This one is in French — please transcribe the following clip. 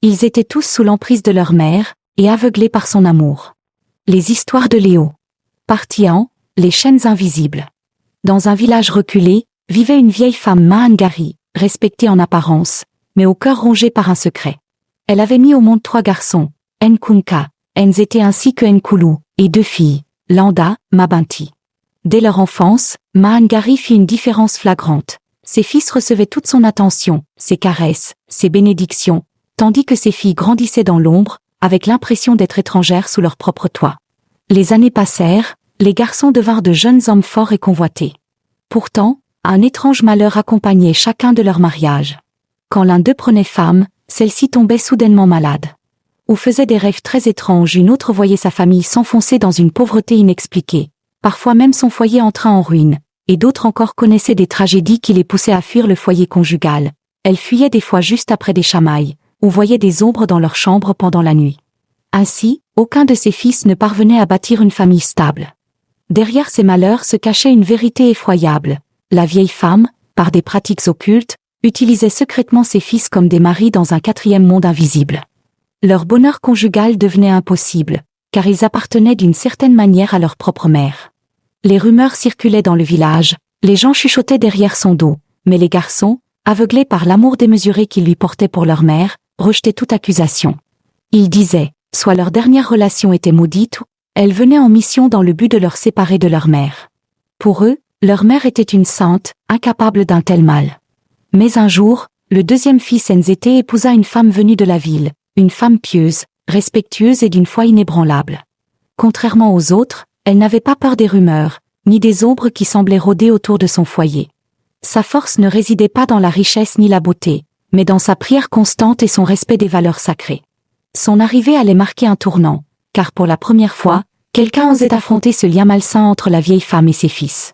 Ils étaient tous sous l'emprise de leur mère, et aveuglés par son amour. Les histoires de Léo. Partie 1, les chaînes invisibles. Dans un village reculé, vivait une vieille femme Mahangari, respectée en apparence, mais au cœur rongé par un secret. Elle avait mis au monde 3 garçons, Nkunka, Nzete ainsi que Nkulu, et 2 filles, Landa, Mabinti. Dès leur enfance, Mahangari fit une différence flagrante. Ses fils recevaient toute son attention, ses caresses, ses bénédictions, tandis que ses filles grandissaient dans l'ombre, avec l'impression d'être étrangères sous leur propre toit. Les années passèrent, les garçons devinrent de jeunes hommes forts et convoités. Pourtant, un étrange malheur accompagnait chacun de leur mariage. Quand l'un d'eux prenait femme, celle-ci tombait soudainement malade. Ou faisait des rêves très étranges, une autre voyait sa famille s'enfoncer dans une pauvreté inexpliquée, parfois même son foyer entra en ruine, et d'autres encore connaissaient des tragédies qui les poussaient à fuir le foyer conjugal. Elles fuyaient des fois juste après des chamailles, ou voyaient des ombres dans leur chambre pendant la nuit. Ainsi, aucun de ses fils ne parvenait à bâtir une famille stable. Derrière ces malheurs se cachait une vérité effroyable. La vieille femme, par des pratiques occultes, utilisait secrètement ses fils comme des maris dans un 4e monde invisible. Leur bonheur conjugal devenait impossible, car ils appartenaient d'une certaine manière à leur propre mère. Les rumeurs circulaient dans le village, les gens chuchotaient derrière son dos, mais les garçons, aveuglés par l'amour démesuré qu'ils lui portaient pour leur mère, rejetaient toute accusation. Ils disaient, soit leur dernière relation était maudite, ou elle venait en mission dans le but de leur séparer de leur mère. Pour eux, leur mère était une sainte, incapable d'un tel mal. Mais un jour, le 2e fils Nzete épousa une femme venue de la ville, une femme pieuse, respectueuse et d'une foi inébranlable. Contrairement aux autres, elle n'avait pas peur des rumeurs, ni des ombres qui semblaient rôder autour de son foyer. Sa force ne résidait pas dans la richesse ni la beauté, mais dans sa prière constante et son respect des valeurs sacrées. Son arrivée allait marquer un tournant, car pour la première fois, quelqu'un osait affronter ce lien malsain entre la vieille femme et ses fils.